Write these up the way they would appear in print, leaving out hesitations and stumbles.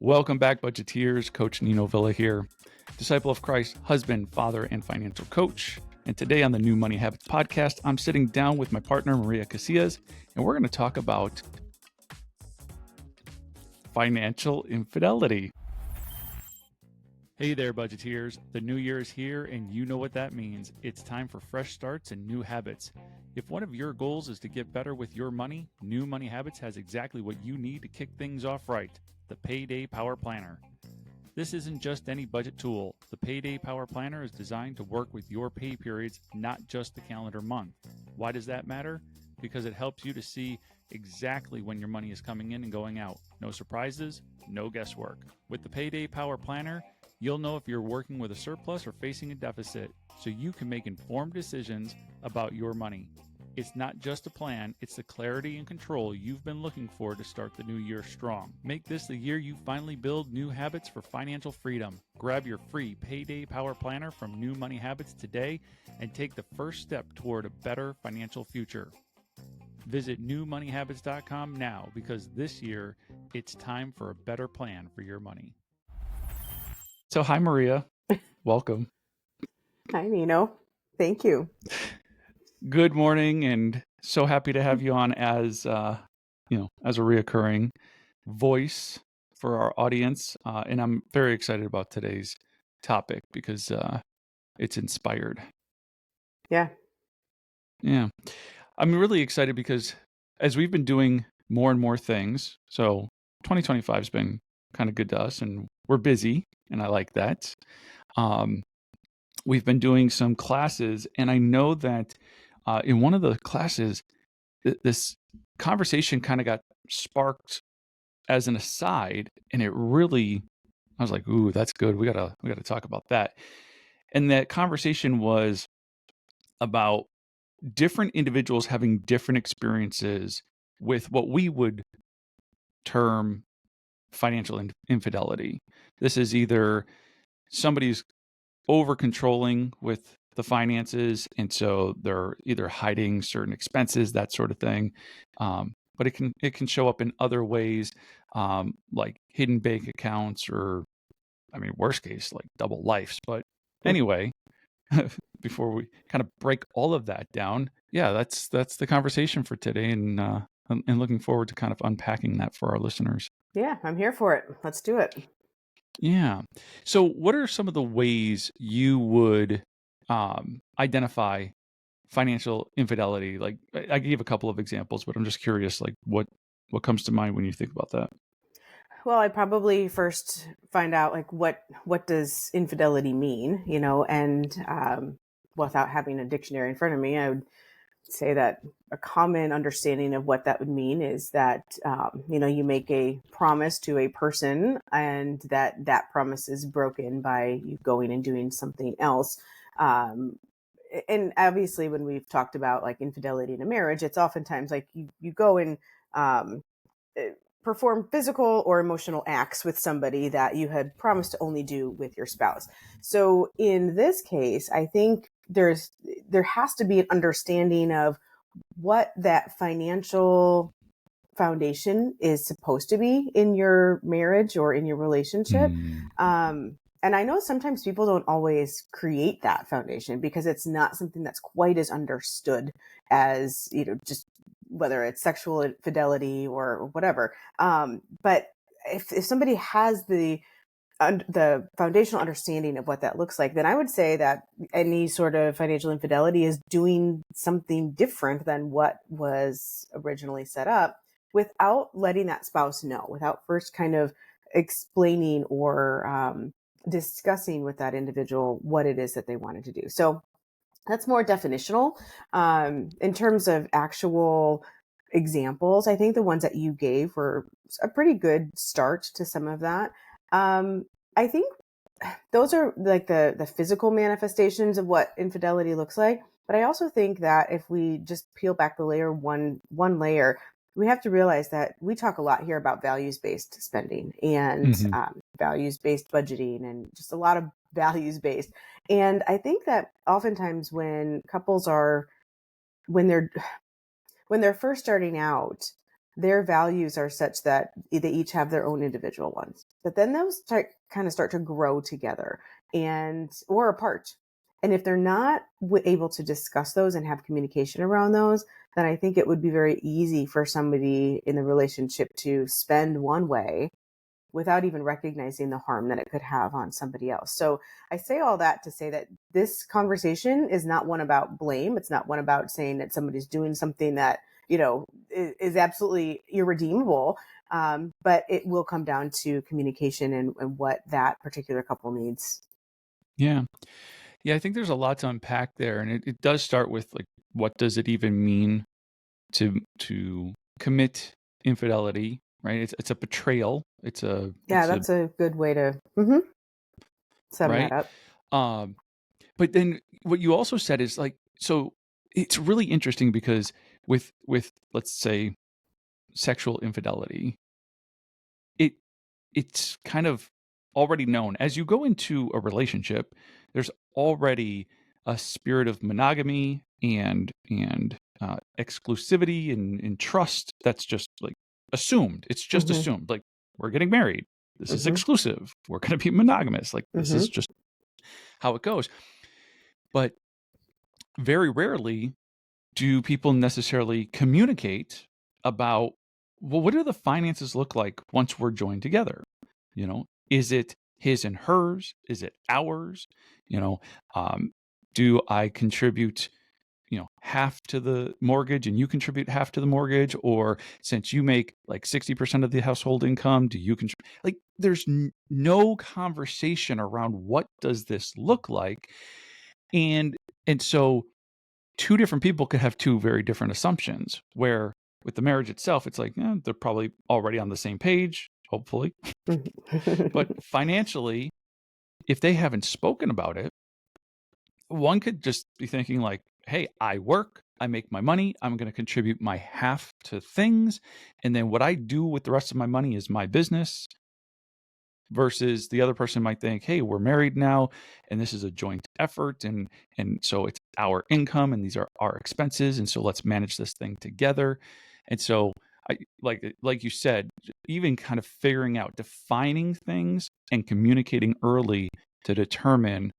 Welcome back, budgeteers. Coach Nino Villa here, disciple of Christ, husband, father, and financial coach. And today on the New Money Habits podcast, I'm sitting down with my partner, Maria Casillas, and we're going to talk about financial infidelity. Hey there, budgeteers. The new year is here, and you know what that means. It's time for fresh starts and new habits. If one of your goals is to get better with your money, New Money Habits has exactly what you need to kick things off right: the Payday Power Planner. This isn't just any budget tool. The Payday Power Planner is designed to work with your pay periods, not just the calendar month. Why does that matter? Because it helps you to see exactly when your money is coming in and going out. No surprises, no guesswork. With the Payday Power Planner, you'll know if you're working with a surplus or facing a deficit, so you can make informed decisions about your money. It's not just a plan, it's the clarity and control you've been looking for to start the new year strong. Make this the year you finally build new habits for financial freedom. Grab your free Payday Power Planner from New Money Habits today and take the first step toward a better financial future. Visit newmoneyhabits.com now, because this year it's time for a better plan for your money. So, hi, Maria. Welcome. Hi, Nino. Thank you. Good morning, and so happy to have you on as a reoccurring voice for our audience. And I'm very excited about today's topic because it's inspired. Yeah. I'm really excited because as we've been doing more and more things, so 2025 has been kind of good to us, and we're busy, and I like that. We've been doing some classes, and I know that in one of the classes, this conversation kind of got sparked as an aside, and I was like, "Ooh, that's good. We gotta talk about that." And that conversation was about different individuals having different experiences with what we would term financial infidelity. This is either somebody's over controlling with the finances, and so they're either hiding certain expenses, that sort of thing. But it can show up in other ways, like hidden bank accounts, or worst case, like double lives. But anyway, before we kind of break all of that down, yeah, that's the conversation for today, and looking forward to kind of unpacking that for our listeners. Yeah, I'm here for it. Let's do it. Yeah. So what are some of the ways you would identify financial infidelity? Like, I gave a couple of examples, but I'm just curious, like what comes to mind when you think about that? Well, I'd probably first find out like what does infidelity mean, and without having a dictionary in front of me, I would say that a common understanding of what that would mean is that you make a promise to a person, and that promise is broken by you going and doing something else. And obviously, when we've talked about like infidelity in a marriage, it's oftentimes like you go and perform physical or emotional acts with somebody that you had promised to only do with your spouse. So in this case, I think there has to be an understanding of what that financial foundation is supposed to be in your marriage or in your relationship. And I know sometimes people don't always create that foundation because it's not something that's quite as understood as, just whether it's sexual infidelity or whatever. But if somebody has the foundational understanding of what that looks like, then I would say that any sort of financial infidelity is doing something different than what was originally set up, without letting that spouse know, without first kind of explaining or discussing with that individual what it is that they wanted to do. So that's more definitional. In terms of actual examples, I think the ones that you gave were a pretty good start to some of that. I think those are like the physical manifestations of what infidelity looks like. But I also think that if we just peel back the layer one layer, we have to realize that we talk a lot here about values-based spending and values-based budgeting, and just a lot of values-based. And I think that oftentimes when couples when they're first starting out, their values are such that they each have their own individual ones. But then those kind of start to grow together and or apart. And if they're not able to discuss those and have communication around those, then I think it would be very easy for somebody in the relationship to spend one way without even recognizing the harm that it could have on somebody else. So I say all that to say that this conversation is not one about blame. It's not one about saying that somebody's doing something that, is absolutely irredeemable. But it will come down to communication and what that particular couple needs. Yeah. Yeah, I think there's a lot to unpack there. And it does start with like, what does it even mean to commit infidelity, right? It's a betrayal. Yeah, It's a that's a good way to sum that right. up. Um, but then what you also said is like, so it's really interesting because with let's say sexual infidelity, it it's kind of already known as you go into a relationship. There's already a spirit of monogamy and exclusivity and trust that's just like assumed. It's just Hmm. assumed. Like, we're getting married. This is Hmm. exclusive. We're going to be monogamous. Like, this is Hmm. just how it goes. But very rarely do people necessarily communicate about, well, what do the finances look like once we're joined together? Is it his and hers? Is it ours? You know, um, do I contribute, half to the mortgage and you contribute half to the mortgage? Or since you make like 60% of the household income, do you contribute? Like, there's no conversation around what does this look like? And, and so two different people could have two very different assumptions, where with the marriage itself, it's like, they're probably already on the same page, hopefully. But financially, if they haven't spoken about it, one could just be thinking like, hey, I work, I make my money, I'm going to contribute my half to things. And then what I do with the rest of my money is my business. Versus the other person might think, hey, we're married now and this is a joint effort, and so it's our income and these are our expenses, and so let's manage this thing together. And so I like you said, even kind of figuring out defining things and communicating early to determine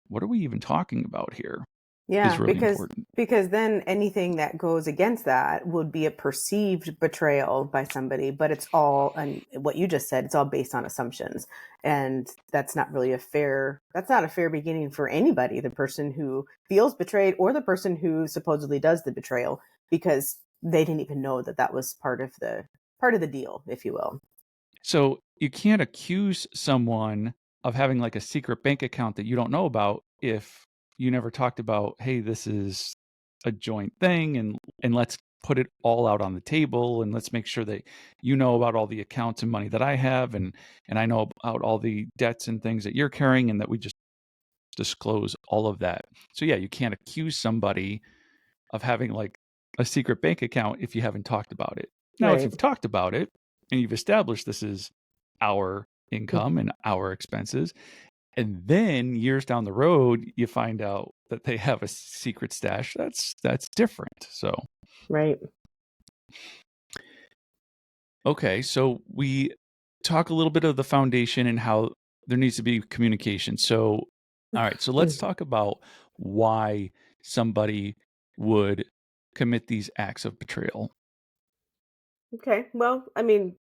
what are we even talking about here is Yeah, really because important. then anything that goes against that would be a perceived betrayal by somebody, but it's all, and what you just said, it's all based on assumptions. And that's not really that's not a fair beginning for anybody, the person who feels betrayed or the person who supposedly does the betrayal, because they didn't even know that that was part of the deal, if you will. So you can't accuse someone of having like a secret bank account that you don't know about if you never talked about, hey, this is a joint thing, and let's put it all out on the table, and let's make sure that you know about all the accounts and money that I have, and I know about all the debts and things that you're carrying, and that we just disclose all of that. So yeah, you can't accuse somebody of having like a secret bank account if you haven't talked about it. Now, if Right. you've talked about it and you've established this is our income and our expenses, and then years down the road you find out that they have a secret stash, that's different. So, Right. okay, so we talk a little bit of the foundation and how there needs to be communication. So, all right, so let's talk about why somebody would commit these acts of betrayal. Okay. Well, I mean,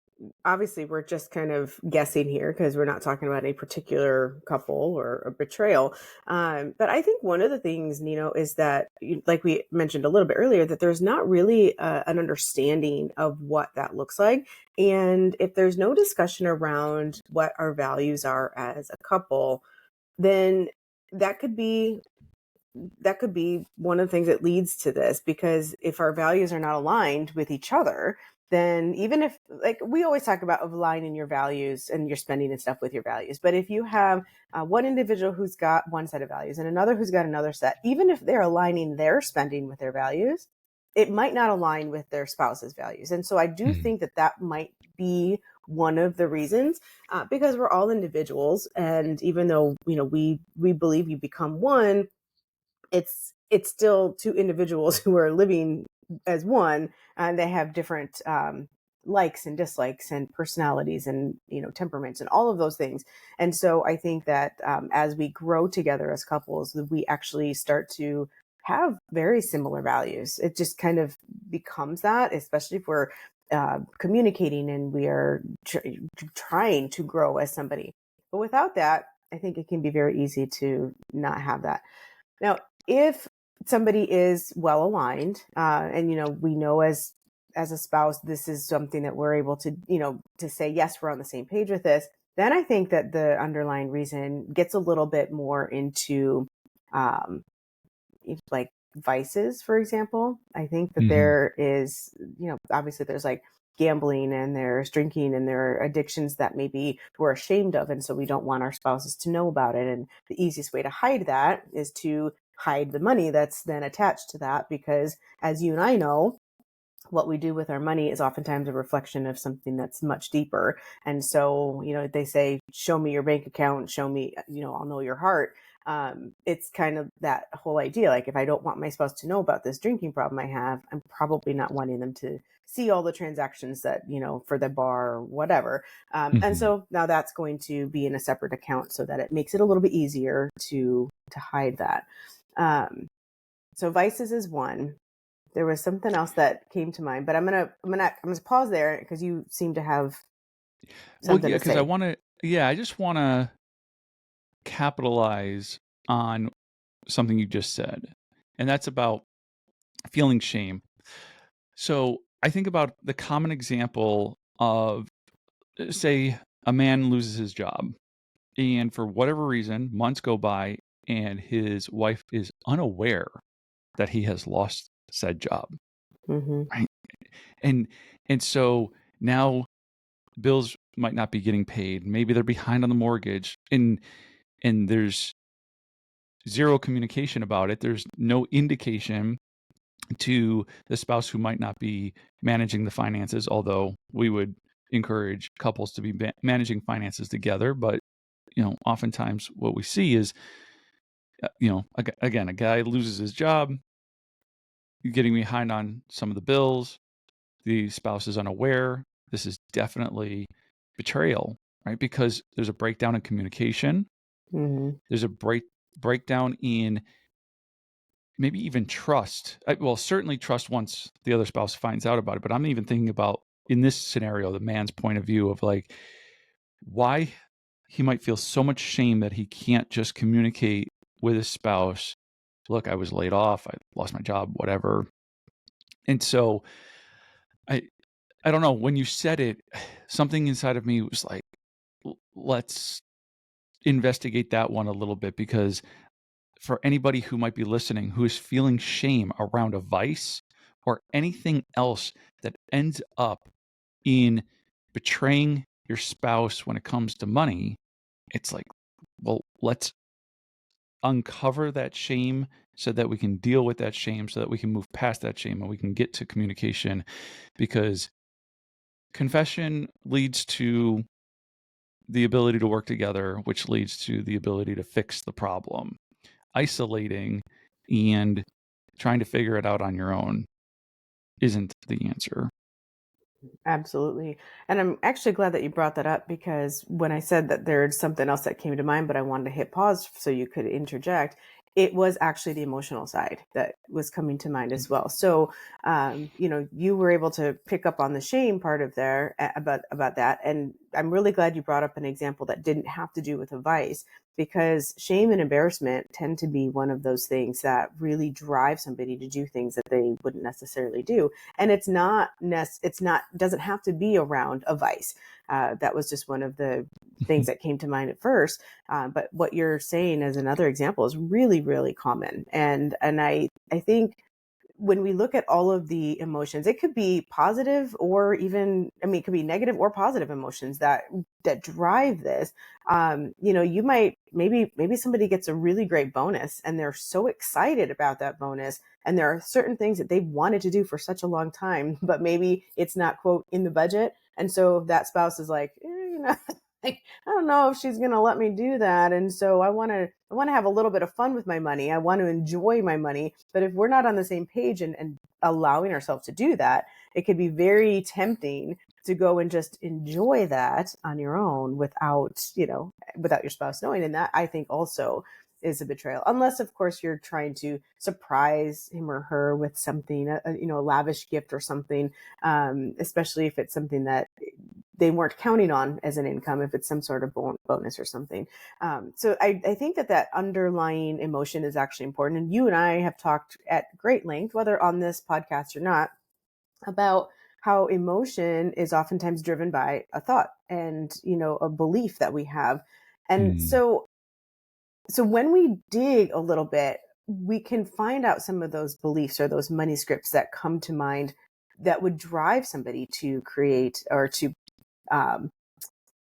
obviously, we're just kind of guessing here because we're not talking about a particular couple or a betrayal. But I think one of the things, Nino, is that, like we mentioned a little bit earlier, that there's not really an understanding of what that looks like. And if there's no discussion around what our values are as a couple, then that could be one of the things that leads to this, because if our values are not aligned with each other, then even if, like, we always talk about aligning your values and your spending and stuff with your values, but if you have one individual who's got one set of values and another who's got another set, even if they're aligning their spending with their values, it might not align with their spouse's values. And so I do Hmm. think that that might be one of the reasons, because we're all individuals, and even though we believe you become one, it's still two individuals who are living as one, and they have different likes and dislikes and personalities and, temperaments and all of those things. And so I think that as we grow together as couples, that we actually start to have very similar values. It just kind of becomes that, especially if we're communicating and we are trying to grow as somebody. But without that, I think it can be very easy to not have that. Now, if somebody is well aligned, and we know as a spouse, this is something that we're able to, to say yes, we're on the same page with this. Then I think that the underlying reason gets a little bit more into, um, like vices, for example. I think that Hmm. there is, obviously there's like gambling and there's drinking and there are addictions that maybe we're ashamed of. And so we don't want our spouses to know about it. And the easiest way to hide that is to hide the money that's then attached to that. Because as you and I know, what we do with our money is oftentimes a reflection of something that's much deeper. And so, they say, show me your bank account, show me, I'll know your heart. It's kind of that whole idea. Like, if I don't want my spouse to know about this drinking problem I have, I'm probably not wanting them to see all the transactions that, for the bar or whatever. And Hmm. so now that's going to be in a separate account so that it makes it a little bit easier to hide that. So vices is one. There was something else that came to mind, but I'm gonna pause there because you seem to have Well, something yeah, to because I say. want to. Yeah, I just want to capitalize on something you just said, and that's about feeling shame. So I think about the common example of, say, a man loses his job, and for whatever reason, months go by, and his wife is unaware that he has lost said job, Hmm. right? And and so now bills might not be getting paid. Maybe they're behind on the mortgage, and there's zero communication about it. There's no indication to the spouse who might not be managing the finances, although we would encourage couples to be managing finances together. But, oftentimes what we see is, again, a guy loses his job, getting behind on some of the bills, the spouse is unaware. This is definitely betrayal, right? Because there's a breakdown in communication. Hmm. There's a breakdown in maybe even trust. Well, certainly trust once the other spouse finds out about it. But I'm even thinking about, in this scenario, the man's point of view of like why he might feel so much shame that he can't just communicate with his spouse. Look, I was laid off. I lost my job, whatever. And so I, I don't know. When you said it, something inside of me was like, let's investigate that one a little bit, because for anybody who might be listening who is feeling shame around a vice or anything else that ends up in betraying your spouse when it comes to money, it's like, well, let's uncover that shame so that we can deal with that shame, so that we can move past that shame and we can get to communication, because confession leads to the ability to work together, which leads to the ability to fix the problem. Isolating and trying to figure it out on your own isn't the answer. Absolutely. And I'm actually glad that you brought that up because when I said that there's something else that came to mind, but I wanted to hit pause so you could interject, it was actually the emotional side that was coming to mind as well. So, you were able to pick up on the shame part of there about that. And I'm really glad you brought up an example that didn't have to do with a vice because shame and embarrassment tend to be one of those things that really drive somebody to do things that they wouldn't necessarily do, and it's not doesn't have to be around a vice. That was just one of the things that came to mind at first. But what you're saying as another example is really, really common, and I think when we look at all of the emotions, it could be positive or even, I mean, it could be negative or positive emotions that drive this. You might maybe somebody gets a really great bonus and they're so excited about that bonus, and there are certain things that they've wanted to do for such a long time, but maybe it's not quote in the budget, and so that spouse is like, like, I don't know if she's going to let me do that. And so I want to have a little bit of fun with my money. I want to enjoy my money. But if we're not on the same page and allowing ourselves to do that, it could be very tempting to go and just enjoy that on your own without, without your spouse knowing. And that, I think, also is a betrayal, unless of course you're trying to surprise him or her with something, a lavish gift or something, especially if it's something that they weren't counting on as an income, if it's some sort of bonus or something. So I think that underlying emotion is actually important. And you and I have talked at great length, whether on this podcast or not, about how emotion is oftentimes driven by a thought and, a belief that we have. And so when we dig a little bit, we can find out some of those beliefs or those money scripts that come to mind that would drive somebody to create or to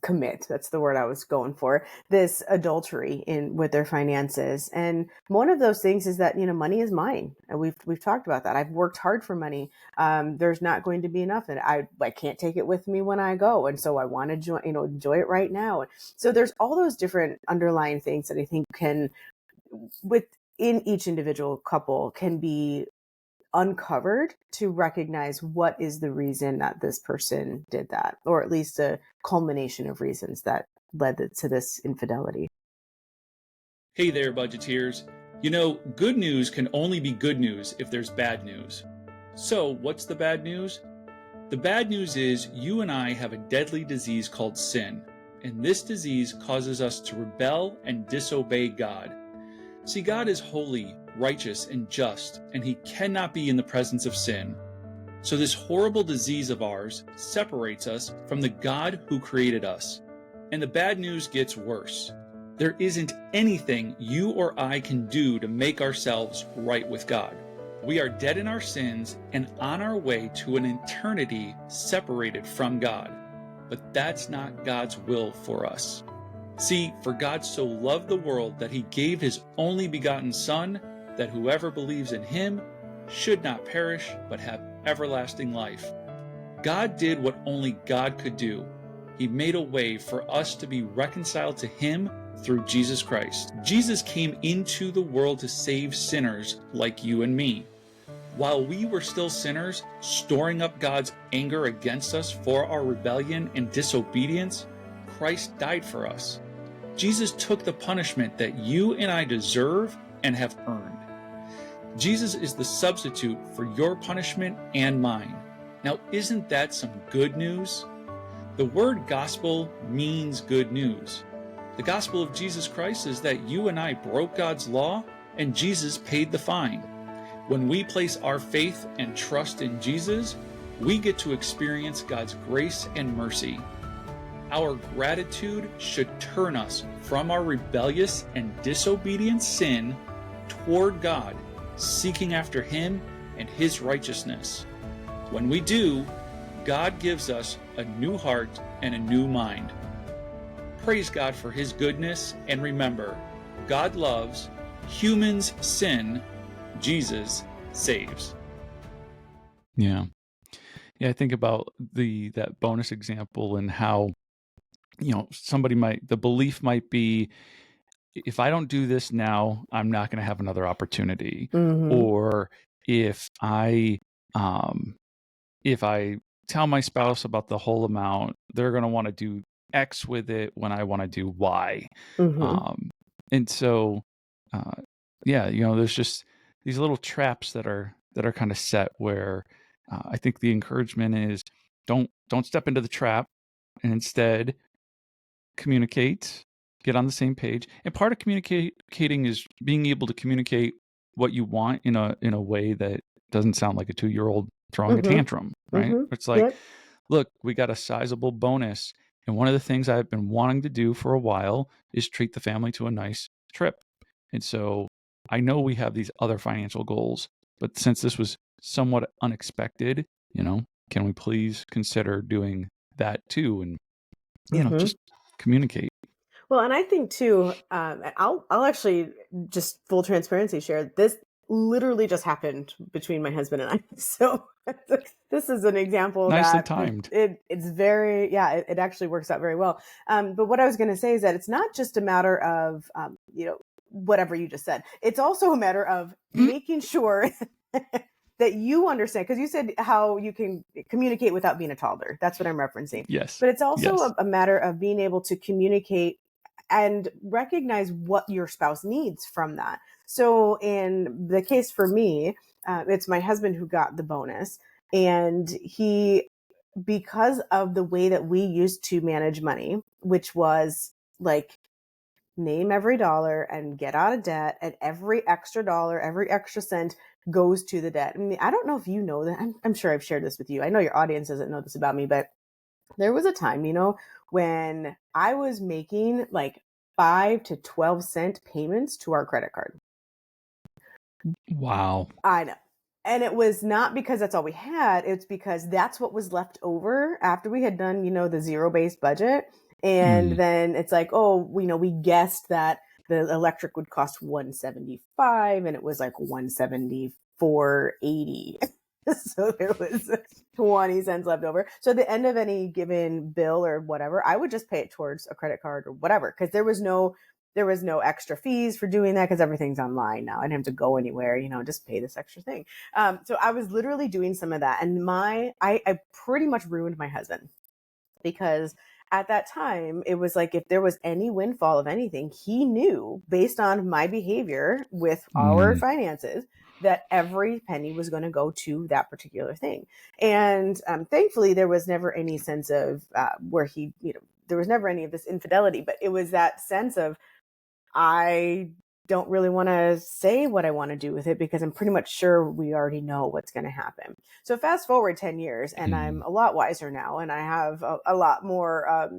commit, that's the word I was going for, this adultery with their finances. And one of those things is that, money is mine. And we've talked about that. I've worked hard for money. There's not going to be enough, and I can't take it with me when I go. And so I want to enjoy it right now. And so there's all those different underlying things that I think can, within each individual couple, can be uncovered to recognize what is the reason that this person did that, or at least a culmination of reasons that led to this infidelity. Hey there, budgeteers. Good news can only be good news if there's bad news. So, what's the bad news? The bad news is you and I have a deadly disease called sin, and this disease causes us to rebel and disobey God. See, God is holy, righteous, and just, and he cannot be in the presence of sin. So this horrible disease of ours separates us from the God who created us. And the bad news gets worse. There isn't anything you or I can do to make ourselves right with God. We are dead in our sins and on our way to an eternity separated from God. But that's not God's will for us. See, for God so loved the world that he gave his only begotten Son, that whoever believes in him should not perish, but have everlasting life. God did what only God could do. He made a way for us to be reconciled to him through Jesus Christ. Jesus came into the world to save sinners like you and me. While we were still sinners, storing up God's anger against us for our rebellion and disobedience, Christ died for us. Jesus took the punishment that you and I deserve and have earned. Jesus is the substitute for your punishment and mine. Now, isn't that some good news? The word gospel means good news. The gospel of Jesus Christ is that you and I broke God's law and Jesus paid the fine. When we place our faith and trust in Jesus, we get to experience God's grace and mercy. Our gratitude should turn us from our rebellious and disobedient sin toward God, seeking after him and his righteousness. When we do, God gives us a new heart and a new mind. Praise God for his goodness, and remember, God loves, humans sin, Jesus saves. Yeah, I think about that bonus example and how, the belief might be, if I don't do this now, I'm not going to have another opportunity. Mm-hmm. Or if I tell my spouse about the whole amount, they're going to want to do X with it when I want to do Y. Mm-hmm. And so, there's just these little traps that are kind of set where I think the encouragement is don't step into the trap, and instead communicate, get on the same page. And part of communicating is being able to communicate what you want in a way that doesn't sound like a 2-year-old throwing Mm-hmm. a tantrum, right? Mm-hmm. It's like, Yep. look, we got a sizable bonus, and one of the things I've been wanting to do for a while is treat the family to a nice trip. And so I know we have these other financial goals, but since this was somewhat unexpected, can we please consider doing that too? And Mm-hmm. just communicate. Well, and I think too, I'll actually, just full transparency, share this. Literally just happened between my husband and I. So this is an example Nicely that timed. it's very, it actually works out very well. But what I was going to say is that it's not just a matter of, whatever you just said. It's also a matter of making sure that you understand, because you said how you can communicate without being a toddler. That's what I'm referencing. Yes. But it's also Yes. a matter of being able to communicate and recognize what your spouse needs from that. So in the case for me, it's my husband who got the bonus, and he, because of the way that we used to manage money, which was like name every dollar and get out of debt, and every extra dollar, every extra cent goes to the debt. I mean, I don't know if you know that. I'm sure I've shared this with you. I know your audience doesn't know this about me, but there was a time, when I was making like 5 to 12 cent payments to our credit card. Wow. I know. And it was not because that's all we had. It's because that's what was left over after we had done, the zero-based budget. And then it's like, oh, we guessed that the electric would cost 175, and it was like 174.80. So there was 20 cents left over. So at the end of any given bill or whatever, I would just pay it towards a credit card or whatever, because there was no extra fees for doing that, because everything's online now. I didn't have to go anywhere, just pay this extra thing. So I was literally doing some of that, and I pretty much ruined my husband, because at that time it was like, if there was any windfall of anything, he knew based on my behavior with our finances that every penny was going to go to that particular thing. And thankfully there was never any sense of where he, there was never any of this infidelity, but it was that sense of, I don't really want to say what I want to do with it, because I'm pretty much sure we already know what's going to happen. So fast forward 10 years, and I'm a lot wiser now, and I have a lot more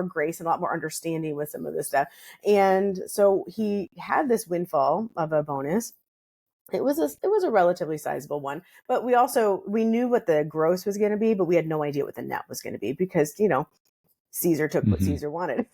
grace and a lot more understanding with some of this stuff. And so he had this windfall of a bonus. It was a relatively sizable one, but we knew what the gross was going to be, but we had no idea what the net was going to be, because Caesar took what Caesar wanted.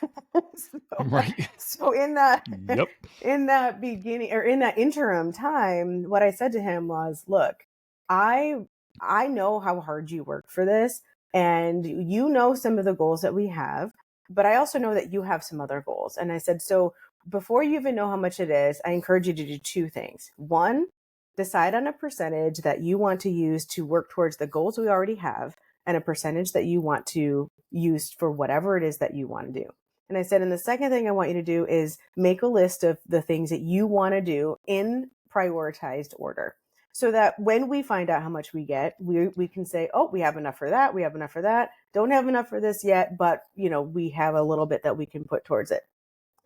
Right. So Yep. in that beginning, or in that interim time, what I said to him was, look, I know how hard you work for this, and you know some of the goals that we have, but I also know that you have some other goals. And I said, so before you even know how much it is, I encourage you to do two things. One, decide on a percentage that you want to use to work towards the goals we already have, and a percentage that you want to use for whatever it is that you want to do. And I said, and the second thing I want you to do is make a list of the things that you want to do in prioritized order, so that when we find out how much we get, we can say, oh, we have enough for that. We have enough for that. Don't have enough for this yet, but we have a little bit that we can put towards it.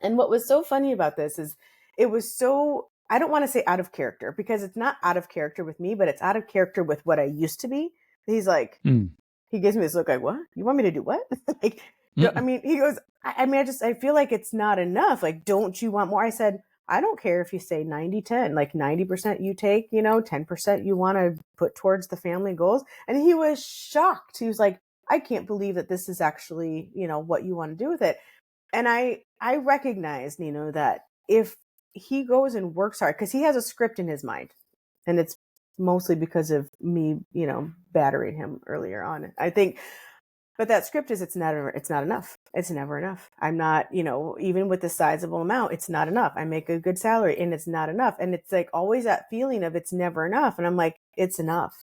And what was so funny about this is, it was so, I don't want to say out of character, because it's not out of character with me, but it's out of character with what I used to be. He's like, he gives me this look like, what? You want me to do what? Like, I mean, he goes, I feel like it's not enough. Like, don't you want more? I said, I don't care if you say 90-10, like 90% you take, 10% you want to put towards the family goals. And he was shocked. He was like, I can't believe that this is actually, what you want to do with it. And I recognize, Nino, that if he goes and works hard, because he has a script in his mind, and it's mostly because of me, battering him earlier on, I think. But that script is, it's not enough. It's never enough. I'm not, even with the sizable amount, it's not enough. I make a good salary, and it's not enough. And it's like always that feeling of it's never enough. And I'm like, it's enough.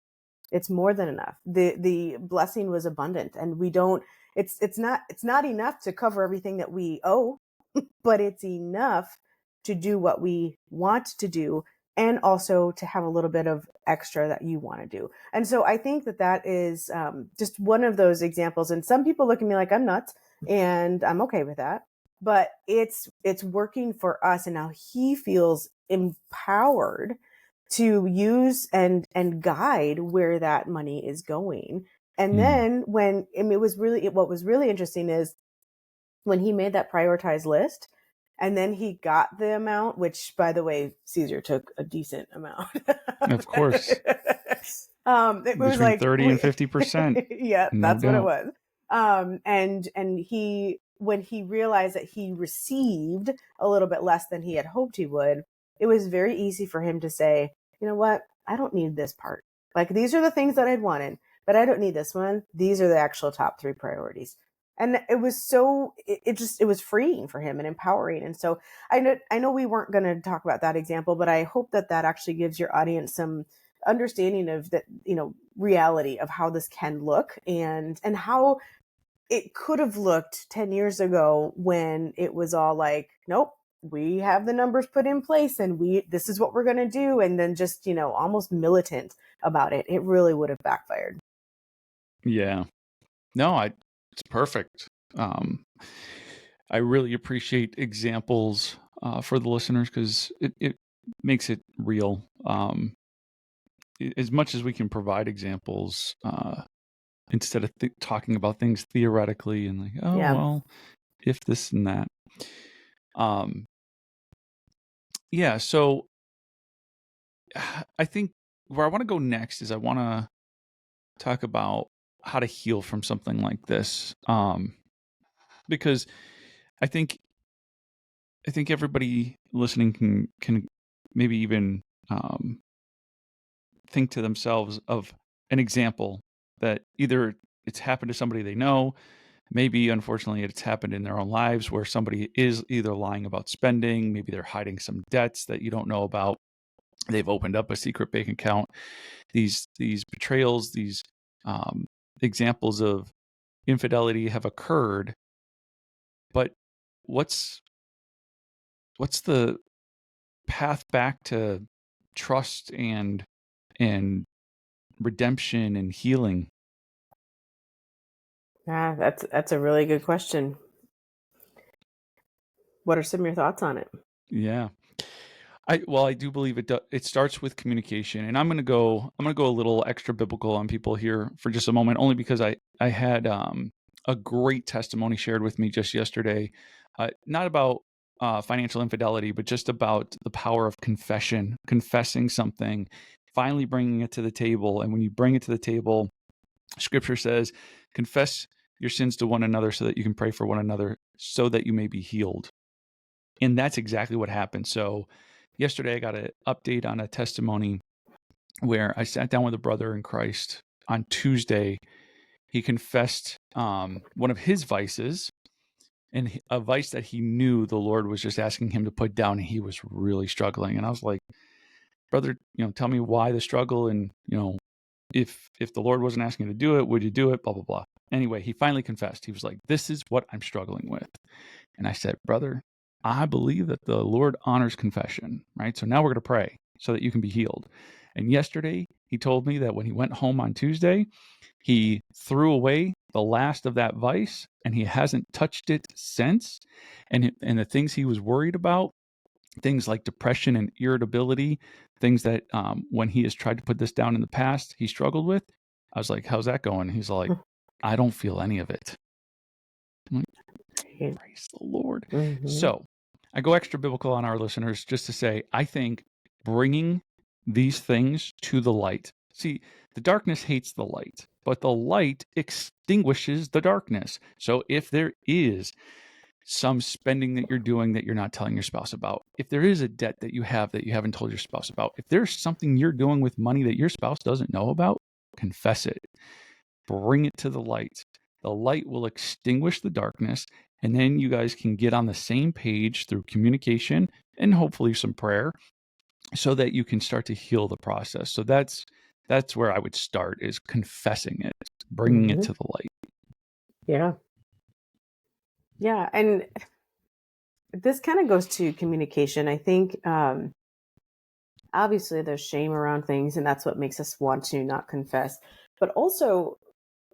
It's more than enough. The blessing was abundant, and it's not enough to cover everything that we owe, but it's enough to do what we want to do, and also to have a little bit of extra that you want to do. And so I think that is just one of those examples. And some people look at me like I'm nuts, and I'm okay with that. But it's working for us, and now he feels empowered to use and guide where that money is going. And then what was really interesting is when he made that prioritized list, and then he got the amount, which, by the way, Caesar took a decent amount. Of course. It was Between like 30 and 50%. yeah, No that's what it doubt. was. And he, when he realized that he received a little bit less than he had hoped he would, it was very easy for him to say, you know what, I don't need this part. Like, these are the things that I'd wanted, but I don't need this one. These are the actual top 3 priorities. And it was so, it was freeing for him and empowering. And so I know we weren't going to talk about that example, but I hope that actually gives your audience some understanding of that, reality of how this can look, and how it could have looked 10 years ago when it was all like, nope, we have the numbers put in place and this is what we're going to do. And then just, almost militant about it. It really would have backfired. Yeah. No, it's perfect. I really appreciate examples for the listeners because it makes it real. As much as we can provide examples, instead of talking about things theoretically and like, oh, Yeah. well, if this and that. Yeah. So I think where I want to go next is I want to talk about how to heal from something like this. Because I think everybody listening can maybe even think to themselves of an example that either it's happened to somebody they know, maybe unfortunately it's happened in their own lives where somebody is either lying about spending, maybe they're hiding some debts that you don't know about, they've opened up a secret bank account. These betrayals, these examples of infidelity have occurred, but what's the path back to trust and redemption and healing? Yeah, that's a really good question. What are some of your thoughts on it? Yeah. I do believe it starts with communication, and I'm gonna go a little extra biblical on people here for just a moment, only because I had a great testimony shared with me just yesterday, not about financial infidelity, but just about the power of confessing something, finally bringing it to the table, and when you bring it to the table, Scripture says, confess your sins to one another so that you can pray for one another, so that you may be healed. And that's exactly what happened. So yesterday I got an update on a testimony where I sat down with a brother in Christ on Tuesday. He confessed one of his vices, and a vice that he knew the Lord was just asking him to put down. And he was really struggling. And I was like, brother, tell me why the struggle, and if the Lord wasn't asking you to do it, would you do it? Blah, blah, blah. Anyway, he finally confessed. He was like, this is what I'm struggling with. And I said, brother, I believe that the Lord honors confession, right? So now we're going to pray so that you can be healed. And yesterday, he told me that when he went home on Tuesday, he threw away the last of that vice and he hasn't touched it since. And the things he was worried about, things like depression and irritability, things that when he has tried to put this down in the past, he struggled with. I was like, how's that going? He's like, I don't feel any of it. I'm like, praise the Lord. Mm-hmm. So I go extra biblical on our listeners just to say, I think bringing these things to the light. See, the darkness hates the light, but the light extinguishes the darkness. So if there is some spending that you're doing that you're not telling your spouse about, if there is a debt that you haven't told your spouse about, if there's something you're doing with money that your spouse doesn't know about, confess it. Bring it to the light. The light will extinguish the darkness, and then you guys can get on the same page through communication and hopefully some prayer so that you can start to heal the process. So that's where I would start, is confessing it, bringing it to the light. Yeah. Yeah. And this kind of goes to communication. I think obviously there's shame around things, and that's what makes us want to not confess. But also,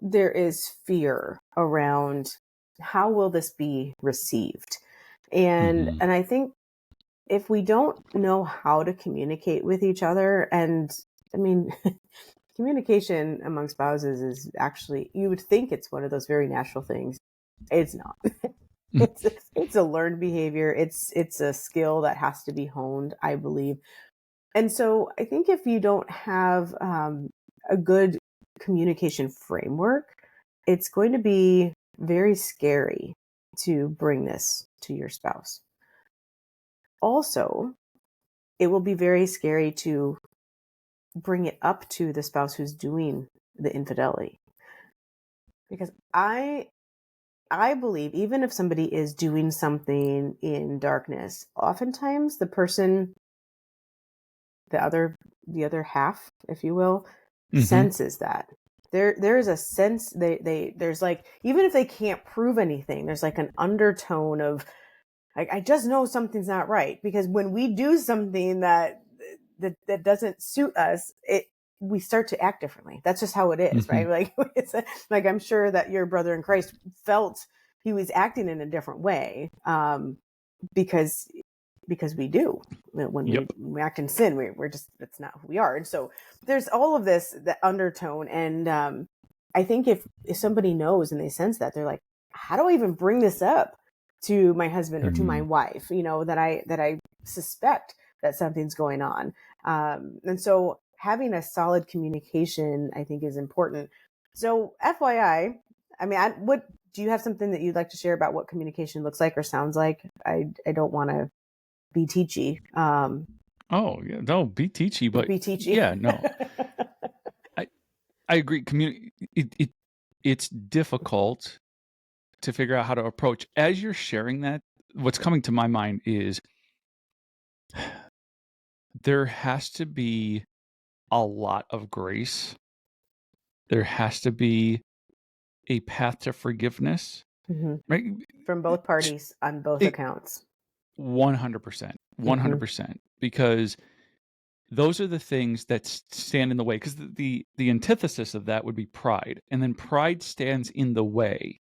there is fear around how will this be received? And I think if we don't know how to communicate with each other, and I mean, communication among spouses is actually, you would think it's one of those very natural things. It's not. It's a learned behavior. It's a skill that has to be honed, I believe. And so I think if you don't have a good communication framework, it's going to be very scary to bring this to your spouse. Also, it will be very scary to bring it up to the spouse who's doing the infidelity. Because I believe even if somebody is doing something in darkness, oftentimes the person, the other the other half, if you will, Mm-hmm. senses that. There is a sense there's like, even if they can't prove anything, there's like an undertone of, I just know something's not right, because when we do something that doesn't suit us, we start to act differently. That's just how it is, Mm-hmm. right? Like like I'm sure that your brother in Christ felt he was acting in a different way, because we do. When Yep. we act in sin, we're just, that's not who we are. And so there's all of this, the undertone. And I think if somebody knows and they sense that, they're like, how do I even bring this up to my husband or to my Mm. wife, that I suspect that something's going on. And so having a solid communication, I think, is important. So FYI, mean, what do you have something that you'd like to share about what communication looks like or sounds like? I don't want to be teachy. Oh, yeah. No, be teachy, but Be teachy. yeah, no. I I agree. It's difficult to figure out how to approach. As you're sharing that, what's coming to my mind is there has to be a lot of grace. There has to be a path to forgiveness, Hmm. right? From both parties on both It, accounts. 100%, Hmm. 100%, because those are the things that stand in the way. Because the antithesis of that would be pride, and then pride stands in the way.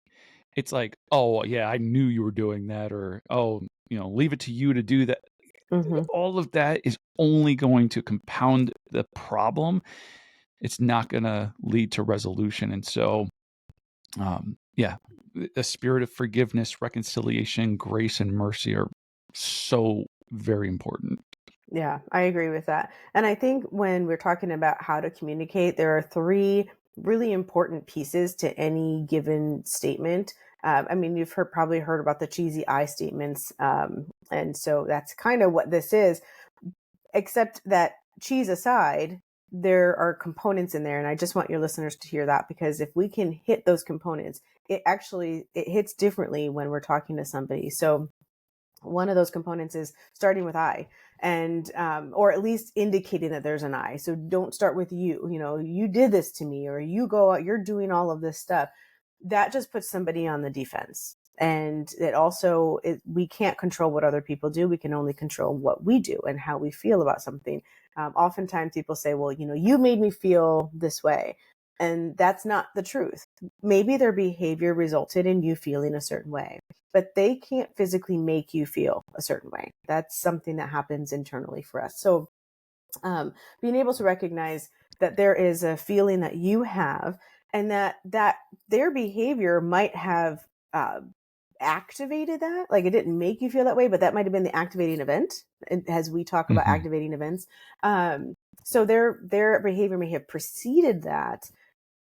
It's like, oh yeah, I knew you were doing that, or oh, leave it to you to do that. Hmm. All of that is only going to compound the problem. It's not going to lead to resolution. And so, yeah, a spirit of forgiveness, reconciliation, grace, and mercy are so very important. Yeah, I agree with that. And I think when we're talking about how to communicate, there are three really important pieces to any given statement. I mean, you've probably heard about the cheesy I statements. And so that's kind of what this is, except that, cheese aside, there are components in there. And I just want your listeners to hear that, because if we can hit those components, it hits differently when we're talking to somebody. So one of those components is starting with I, and or at least indicating that there's an I. So don't start with you. You did this to me, or you go out, you're doing all of this stuff. That just puts somebody on the defense. And we can't control what other people do. We can only control what we do and how we feel about something. Oftentimes people say, well, you made me feel this way. And that's not the truth. Maybe their behavior resulted in you feeling a certain way, but they can't physically make you feel a certain way. That's something that happens internally for us. So being able to recognize that there is a feeling that you have, and that their behavior might have uh, activated that. Like, it didn't make you feel that way, but that might have been the activating event, as we talk about Mm-hmm. activating events. So their behavior may have preceded that.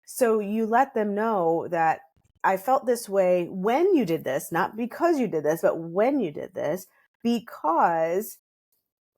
So you let them know that I felt this way when you did this, not because you did this, but when you did this, because,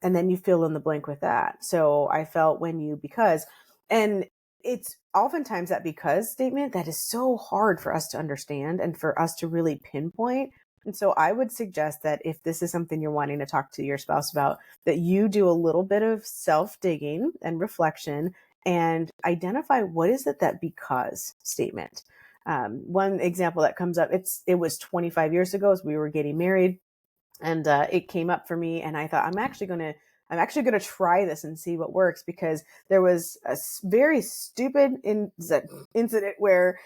and then you fill in the blank with that. So I felt when you, because, and it's oftentimes that because statement that is so hard for us to understand and for us to really pinpoint. And so I would suggest that if this is something you're wanting to talk to your spouse about, that you do a little bit of self digging and reflection and identify, what is it that because statement. One example that comes up, it was 25 years ago as we were getting married, and it came up for me, and I thought, I'm actually gonna try this and see what works, because there was a very stupid incident where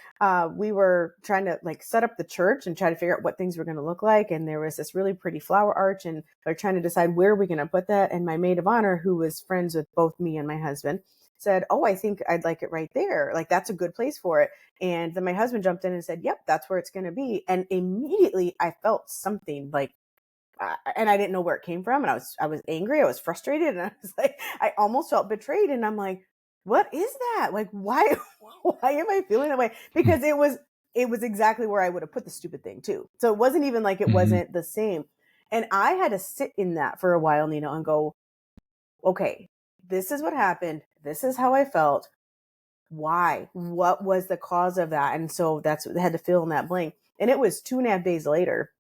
we were trying to like set up the church and try to figure out what things were going to look like, and there was this really pretty flower arch, and they're trying to decide where we're going to put that, and my maid of honor, who was friends with both me and my husband, said, oh, I think I'd like it right there, like that's a good place for it. And then my husband jumped in and said, yep, that's where it's going to be. And immediately I felt something like, and I didn't know where it came from. And I was angry. I was frustrated. And I was like, I almost felt betrayed. And I'm like, what is that? Like, why, why am I feeling that way? Because it was exactly where I would have put the stupid thing too. So it wasn't even like it Mm-hmm. wasn't the same. And I had to sit in that for a while, Nino, and go, okay, this is what happened. This is how I felt. Why? What was the cause of that? And so that's what I had to fill in that blank. And it was 2.5 days later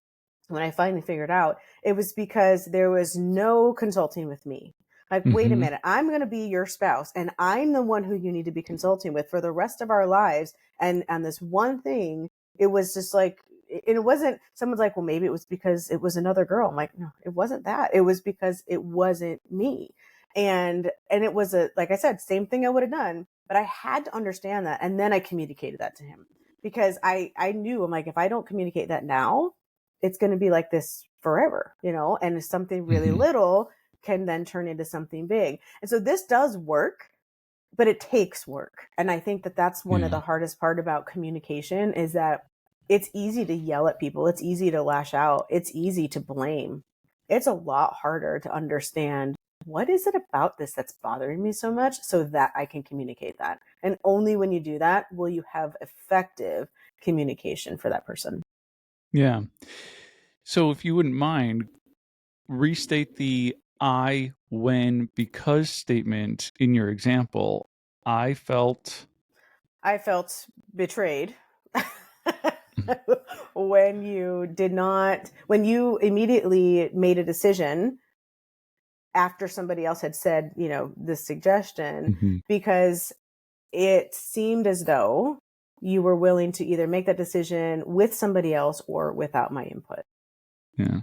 when I finally figured out, it was because there was no consulting with me. Like, wait a Mm-hmm. minute, I'm going to be your spouse and I'm the one who you need to be consulting with for the rest of our lives. And this one thing, it was just like, and it wasn't, someone's like, well, maybe it was because it was another girl. I'm like, no, it wasn't that. It was because it wasn't me. And it was like I said, same thing I would have done, but I had to understand that. And then I communicated that to him because I knew, I'm like, if I don't communicate that now, it's going to be like this forever, and something really Mm-hmm. little can then turn into something big. And so this does work, but it takes work. And I think that that's one of Yeah. the hardest part about communication is that it's easy to yell at people. It's easy to lash out. It's easy to blame. It's a lot harder to understand what is it about this that's bothering me so much so that I can communicate that. And only when you do that will you have effective communication for that person. Yeah. So if you wouldn't mind, restate the I, when, because statement in your example. I felt. I felt betrayed when when you immediately made a decision after somebody else had said, this suggestion, Mm-hmm. because it seemed as though you were willing to either make that decision with somebody else or without my input. Yeah.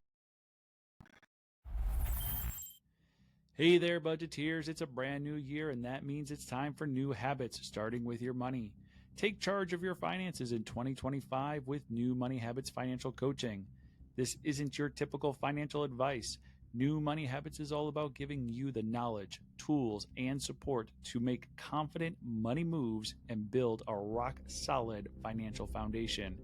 Hey there, budgeteers. It's a brand new year, and that means it's time for new habits, starting with your money. Take charge of your finances in 2025 with New Money Habits Financial Coaching. This isn't your typical financial advice. New Money Habits is all about giving you the knowledge, tools, and support to make confident money moves and build a rock solid financial foundation.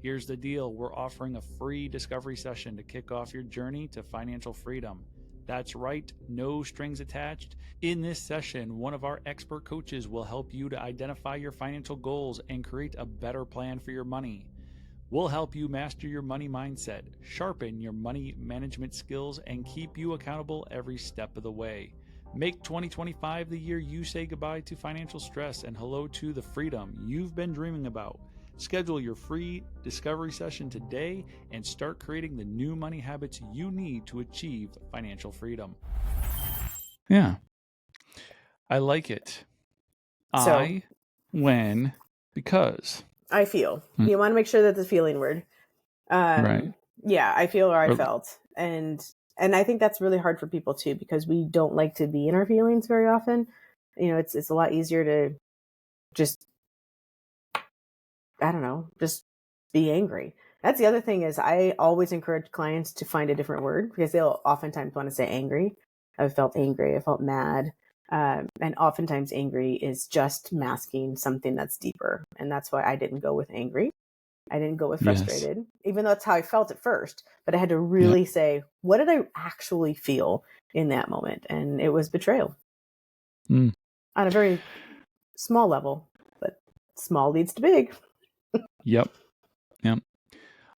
Here's the deal, we're offering a free discovery session to kick off your journey to financial freedom. That's right, no strings attached. In this session, one of our expert coaches will help you to identify your financial goals and create a better plan for your money. We'll help you master your money mindset, sharpen your money management skills, and keep you accountable every step of the way. Make 2025 the year you say goodbye to financial stress and hello to the freedom you've been dreaming about. Schedule your free discovery session today and start creating the new money habits you need to achieve financial freedom. Yeah, I like it. So I, when, because. I feel Mm, you want to make sure that the feeling word. right. Yeah, I feel or I Or- felt. And I think that's really hard for people too, because we don't like to be in our feelings very often. It's a lot easier to just, I don't know, just be angry. That's the other thing is I always encourage clients to find a different word because they'll oftentimes want to say angry. I felt angry. I felt mad. And oftentimes angry is just masking something that's deeper. And that's why I didn't go with angry. I didn't go with yes. frustrated, even though that's how I felt at first. But I had to Yeah. really say, what did I actually feel in that moment? And it was betrayal Mm. on a very small level, but small leads to big. Yep. Yep.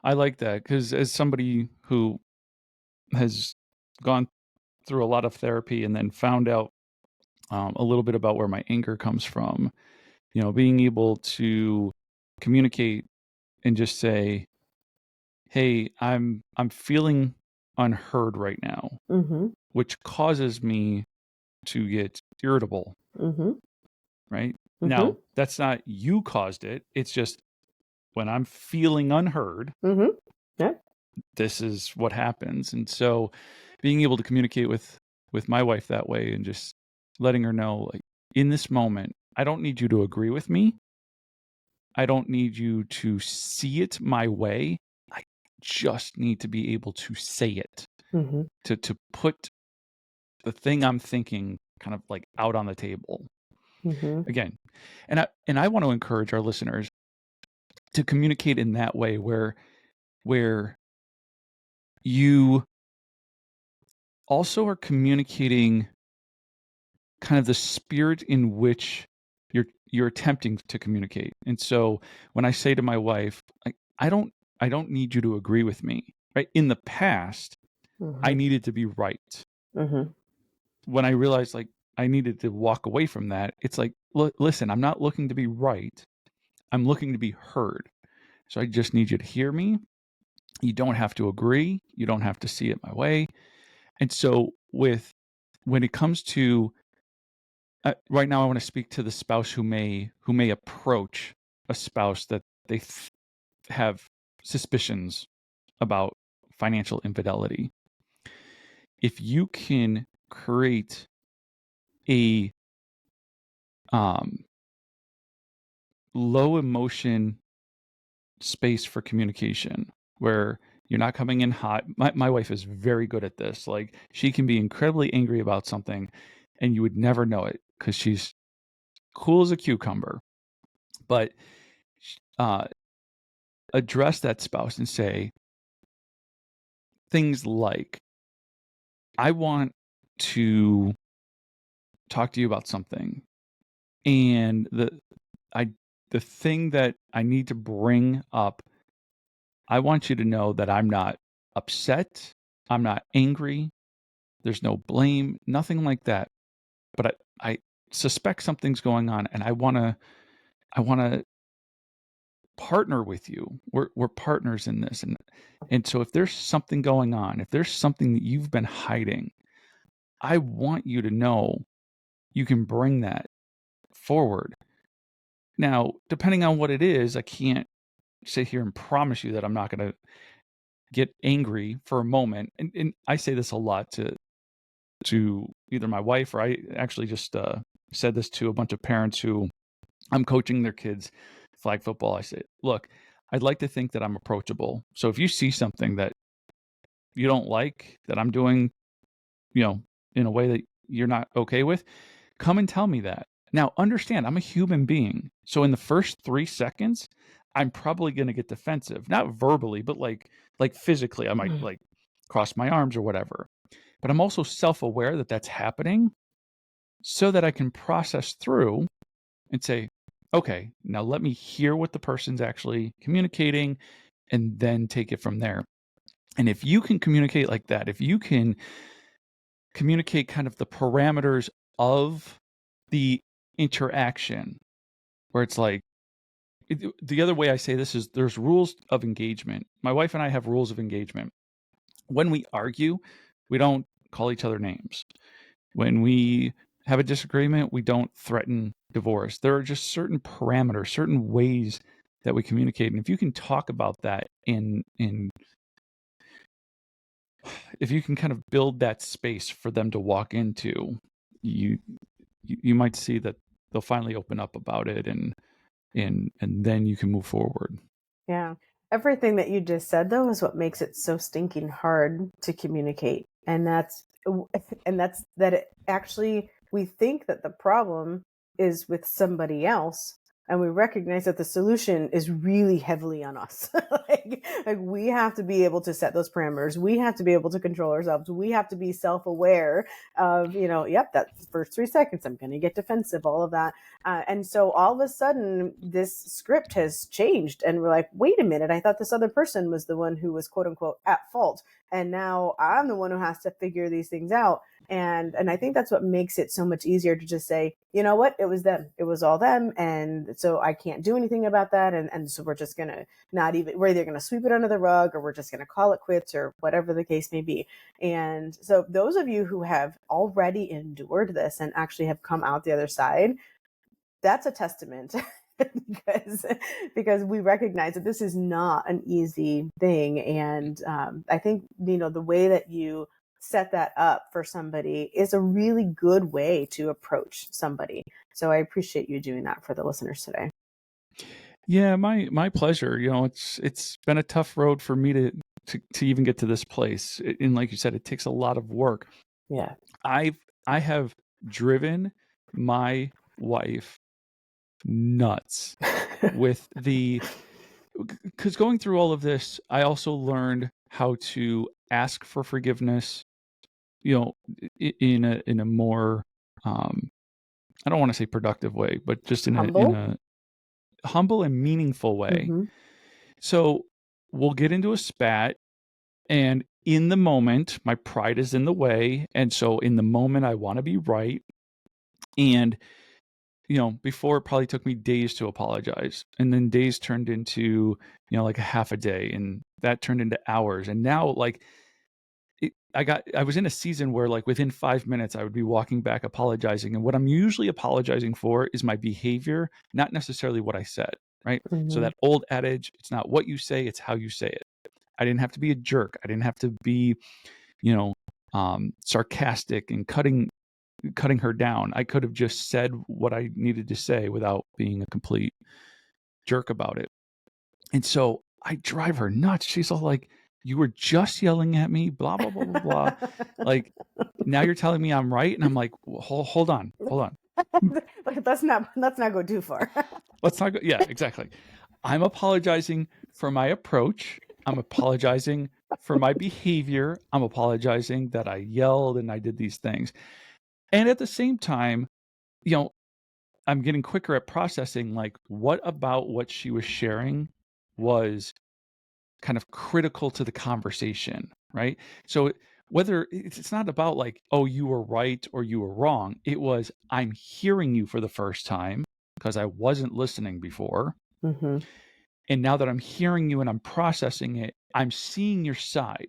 I like that because as somebody who has gone through a lot of therapy and then found out a little bit about where my anger comes from, being able to communicate and just say, "Hey, I'm feeling unheard right now," Mm-hmm. which causes me to get irritable, Mm-hmm. right? Mm-hmm. Now, that's not you caused it. It's just when I'm feeling unheard, Mm-hmm. Yeah. this is what happens. And so being able to communicate with my wife that way and just letting her know, like, in this moment, I don't need you to agree with me. I don't need you to see it my way. I just need to be able to say it, Mm-hmm. to put the thing I'm thinking kind of like out on the table Mm-hmm. again. And I want to encourage our listeners to communicate in that way where you also are communicating kind of the spirit in which you're attempting to communicate. And so when I say to my wife, like, I don't need you to agree with me, right? In the past, I Mm-hmm. needed to be right. Mm-hmm. When I realized, like, I needed to walk away from that, it's like, listen, I'm not looking to be right. I'm looking to be heard. So I just need you to hear me. You don't have to agree. You don't have to see it my way. And so with when it comes to right now, I want to speak to the spouse who may approach a spouse that they have suspicions about financial infidelity. If you can create a um, low emotion space for communication where you're not coming in hot. My wife is very good at this. Like, she can be incredibly angry about something and you would never know it because she's cool as a cucumber. But uh, address that spouse and say things like, I want to talk to you about something. And the thing that I need to bring up, I want you to know that I'm not upset, I'm not angry, there's no blame, nothing like that. But I suspect something's going on, and I wanna partner with you. We're partners in this, and so if there's something going on, if there's something that you've been hiding, I want you to know you can bring that forward. Now, depending on what it is, I can't sit here and promise you that I'm not gonna get angry for a moment. And I say this a lot to either my wife, or I actually just said this to a bunch of parents who I'm coaching their kids flag football. I say, look, I'd like to think that I'm approachable. So if you see something that you don't like that I'm doing, in a way that you're not okay with, come and tell me that. Now, understand, I'm a human being. So in the first 3 seconds, I'm probably going to get defensive, not verbally, but like physically. I might Mhm. like cross my arms or whatever. But I'm also self-aware that that's happening so that I can process through and say, okay, now let me hear what the person's actually communicating and then take it from there. And if you can communicate like that, if you can communicate kind of the parameters of the interaction, where it's like, the other way I say this is there's rules of engagement. My wife and I have rules of engagement. When we argue, we don't call each other names. When we have a disagreement, we don't threaten divorce. There are just certain parameters, certain ways that we communicate. And if you can talk about that in if you can kind of build that space for them to walk into, you you might see that they'll finally open up about it, and then you can move forward. Yeah. Everything that you just said though is what makes it so stinking hard to communicate. And that's that it actually we think that the problem is with somebody else, and we recognize that the solution is really heavily on us. Like we have to be able to set those parameters. We have to be able to control ourselves. We have to be self-aware of, yep, that first 3 seconds I'm going to get defensive, all of that. And so all of a sudden, this script has changed. And we're like, wait a minute, I thought this other person was the one who was quote unquote at fault. And now I'm the one who has to figure these things out. And I think that's what makes it so much easier to just say, you know what, it was them. It was all them. And so I can't do anything about that. And so we're just going to we're either going to sweep it under the rug or we're just going to call it quits or whatever the case may be. And so those of you who have already endured this and actually have come out the other side, that's a testament because we recognize that this is not an easy thing. And I think the way that you set that up for somebody is a really good way to approach somebody. So I appreciate you doing that for the listeners today. Yeah, my pleasure. It's been a tough road for me to even get to this place. And like you said, it takes a lot of work. Yeah. I have driven my wife nuts with because going through all of this, I also learned how to ask for forgiveness, in a more I don't want to say productive way, but just in Humble. a humble and meaningful way. Hmm. So we'll get into a spat, and in the moment, my pride is in the way, and so in the moment, I want to be right. And before, it probably took me days to apologize, and then days turned into like a half a day, and that turned into hours, and now like I was in a season where like within 5 minutes I would be walking back apologizing. And what I'm usually apologizing for is my behavior, not necessarily what I said. Right. So Mm-hmm. that old adage, it's not what you say, it's how you say it. I didn't have to be a jerk. I didn't have to be, you know, sarcastic and cutting her down. I could have just said what I needed to say without being a complete jerk about it. And so I drive her nuts. She's all like, you were just yelling at me, blah, blah, blah, blah, blah. Like, now you're telling me I'm right. And I'm like, well, hold on. Let's not go too far. Let's not go. Yeah, exactly. I'm apologizing for my approach. I'm apologizing for my behavior. I'm apologizing that I yelled and I did these things. And at the same time, you know, I'm getting quicker at processing like what about what she was sharing was kind of critical to the conversation, right? So whether it's not about like, oh, you were right or you were wrong. It was, I'm hearing you for the first time because I wasn't listening before. Mm-hmm. And now that I'm hearing you and I'm processing it, I'm seeing your side.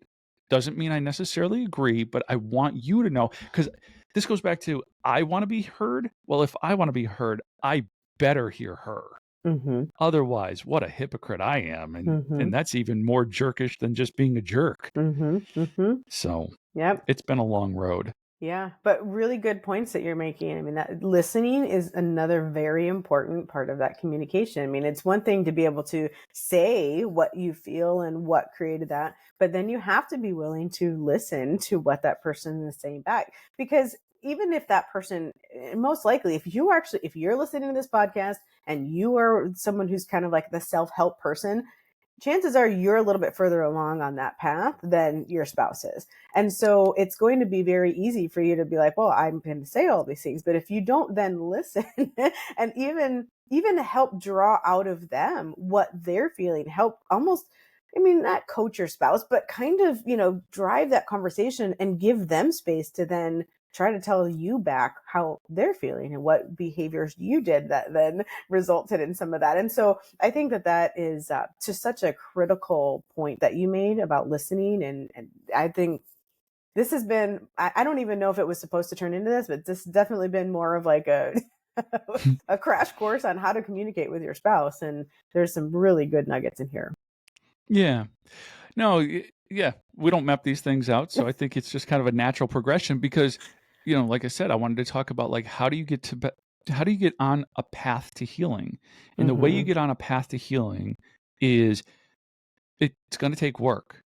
Doesn't mean I necessarily agree, but I want you to know, because this goes back to, I want to be heard. Well, if I want to be heard, I better hear her. Mm-hmm. Otherwise, what a hypocrite I am. Mm-hmm. And that's even more jerkish than just being a jerk. Mm-hmm. Mm-hmm. So Yep. it's been a long road. Yeah, but really good points that you're making. I mean, that listening is another very important part of that communication. I mean, it's one thing to be able to say what you feel and what created that, but then you have to be willing to listen to what that person is saying back. Because even if that person, most likely, if you're listening to this podcast and you are someone who's kind of like the self-help person, chances are you're a little bit further along on that path than your spouse is. And so it's going to be very easy for you to be like, well, I'm going to say all these things. But if you don't then listen and even help draw out of them what they're feeling, help almost, I mean, not coach your spouse, but kind of, drive that conversation and give them space to then try to tell you back how they're feeling and what behaviors you did that then resulted in some of that. And so I think that is just such a critical point that you made about listening. And I think this has been, I don't even know if it was supposed to turn into this, but this has definitely been more of like a, a crash course on how to communicate with your spouse. And there's some really good nuggets in here. Yeah. No, yeah, we don't map these things out. So I think it's just kind of a natural progression because, like I said, I wanted to talk about like, how do you get on a path to healing? And the way you Mm-hmm. get on a path to healing is it's going to take work.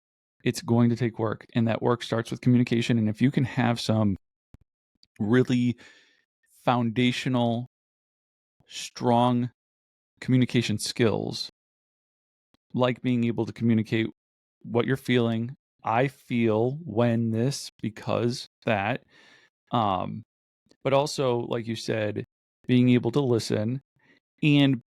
It's going to take work. And that work starts with communication. And if you can have some really foundational, strong communication skills, like being able to communicate what you're feeling. I feel when this, because that, but also, like you said, being able to listen and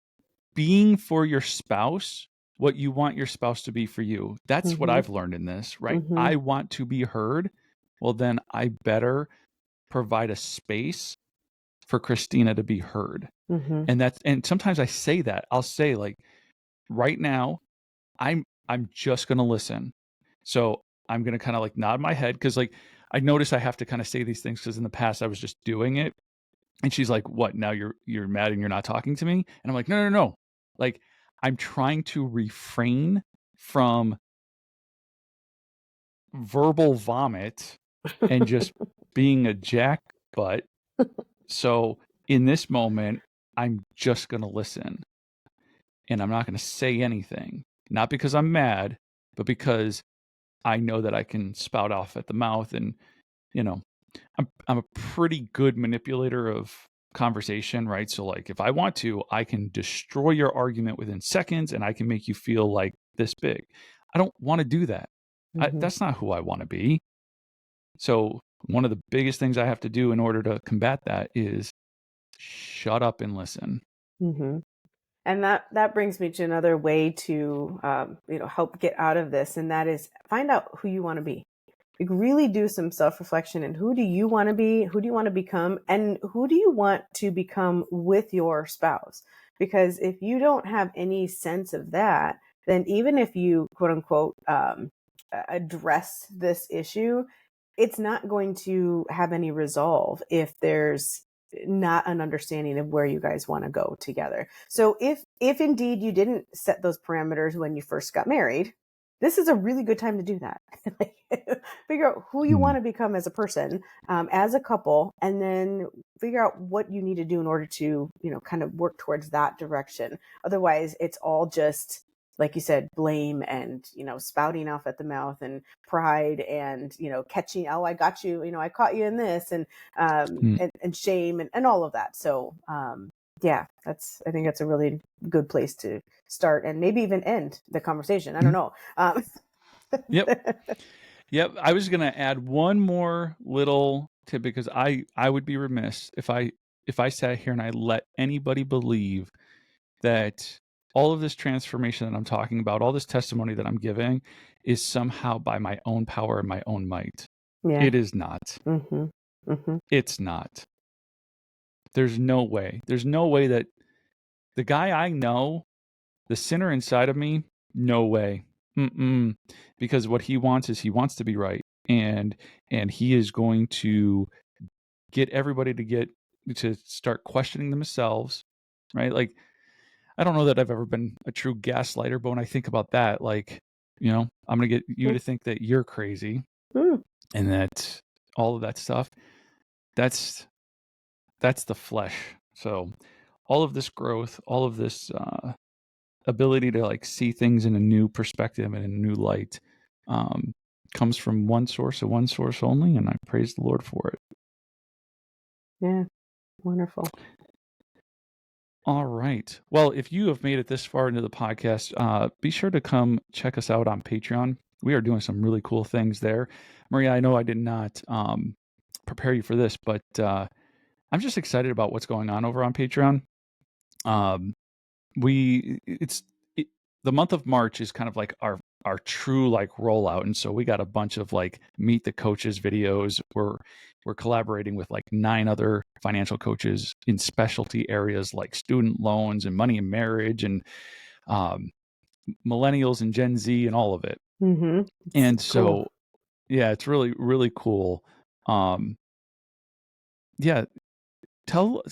being for your spouse what you want your spouse to be for you. That's what Mm-hmm. I've learned in this, right? Mm-hmm. I want to be heard. Well, then I better provide a space for Christina to be heard. Mm-hmm. And sometimes I say that. I'll say like, right now, I'm just going to listen. So I'm going to kind of like nod my head because like I notice I have to kind of say these things because in the past I was just doing it. And she's like, "What? Now you're mad and you're not talking to me?" And I'm like, "No, no, no. Like I'm trying to refrain from verbal vomit and just being a jackbutt. So in this moment, I'm just going to listen and I'm not going to say anything. Not because I'm mad, but because I know that I can spout off at the mouth and, you know, I'm a pretty good manipulator of conversation, right? So like if I want to, I can destroy your argument within seconds and I can make you feel like this big. I don't want to do that. Mm-hmm. That's not who I want to be. So one of the biggest things I have to do in order to combat that is shut up and listen. Mm-hmm. And that brings me to another way to help get out of this, and that is find out who you want to be. Like really do some self-reflection and who do you want to be, who do you want to become, and who do you want to become with your spouse? Because if you don't have any sense of that, then even if you quote unquote address this issue, it's not going to have any resolve if there's not an understanding of where you guys want to go together. So if indeed you didn't set those parameters when you first got married, this is a really good time to do that. Like, figure out who you Hmm. want to become as a person, as a couple, and then figure out what you need to do in order to, kind of work towards that direction. Otherwise, it's all just, like you said, blame and, spouting off at the mouth and pride and, catching, oh, I got you, I caught you in this, and Hmm. and shame and all of that. So yeah, I think that's a really good place to start and maybe even end the conversation. I don't know. Yep. Yep. I was going to add one more little tip, because I would be remiss if I sat here and I let anybody believe that all of this transformation that I'm talking about, all this testimony that I'm giving, is somehow by my own power and my own might. Yeah. It is not. Mm-hmm. Mm-hmm. It's not. There's no way. There's no way that the guy I know, the sinner inside of me, no way. Mm-mm. Because what he wants is, he wants to be right. And he is going to get everybody to start questioning themselves, right? Like, I don't know that I've ever been a true gaslighter, but when I think about that, like, I'm going to get you to think that you're crazy, Mm-hmm. and that all of that stuff, that's the flesh. So all of this growth, all of this ability to like see things in a new perspective and in a new light, um, comes from one source and one source only, and I praise the Lord for it. Yeah. Wonderful. All right. Well, if you have made it this far into the podcast, be sure to come check us out on Patreon. We are doing some really cool things there. Maria, I know I did not prepare you for this, but I'm just excited about what's going on over on Patreon. Um, we it's it, the month of March is kind of like our true like rollout, and so we got a bunch of like meet the coaches videos. We're collaborating with like 9 other financial coaches in specialty areas like student loans and money and marriage and um, millennials and Gen Z and all of it. Mm-hmm. It's And cool. so yeah, it's really really cool. Um, yeah, tell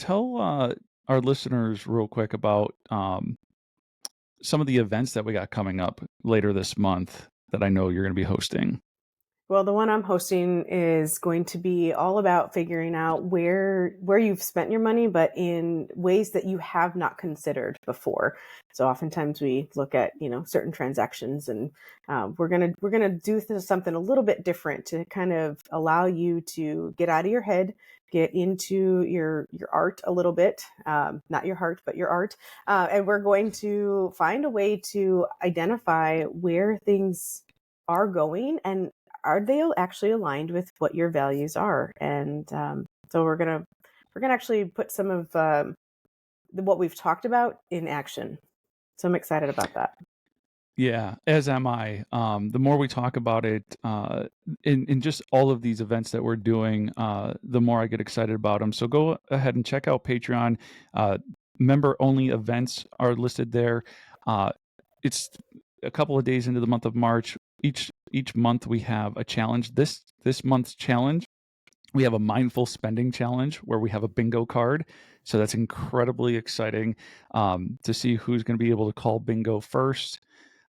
our listeners real quick about some of the events that we got coming up later this month that I know you're going to be hosting. Well, the one I'm hosting is going to be all about figuring out where you've spent your money, but in ways that you have not considered before. So oftentimes we look at certain transactions, and we're gonna do something a little bit different to kind of allow you to get out of your head, get into your art a little bit, not your heart, but your art, and we're going to find a way to identify where things are going and are they actually aligned with what your values are. And so we're gonna actually put some of what we've talked about in action. So I'm excited about that. Yeah, as am I. The more we talk about it, in just all of these events that we're doing, the more I get excited about them. So go ahead and check out Patreon. Member-only events are listed there. It's a couple of days into the month of March. Each month we have a challenge. This month's challenge, we have a mindful spending challenge where we have a bingo card. So that's incredibly exciting, to see who's going to be able to call bingo first.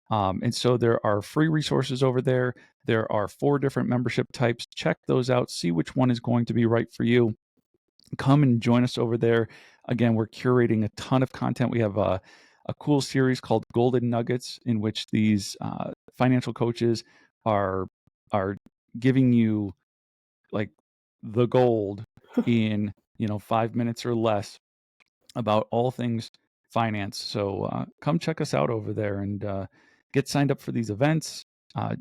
And so there are free resources over there. There are 4 different membership types. Check those out. See which one is going to be right for you. Come and join us over there. Again, we're curating a ton of content. We have a cool series called Golden Nuggets, in which these financial coaches are giving you like the gold in 5 minutes or less about all things finance. So come check us out over there and get signed up for these events.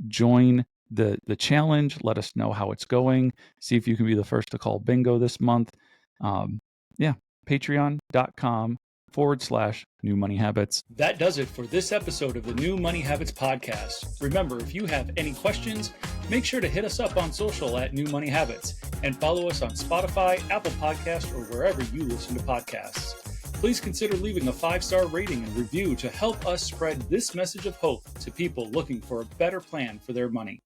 Join the challenge. Let us know how it's going. See if you can be the first to call bingo this month. Yeah, patreon.com/new money habits. That does it for this episode of the New Money Habits podcast. Remember, if you have any questions, make sure to hit us up on social at New Money Habits and follow us on Spotify, Apple Podcasts, or wherever you listen to podcasts. Please consider leaving a 5-star rating and review to help us spread this message of hope to people looking for a better plan for their money.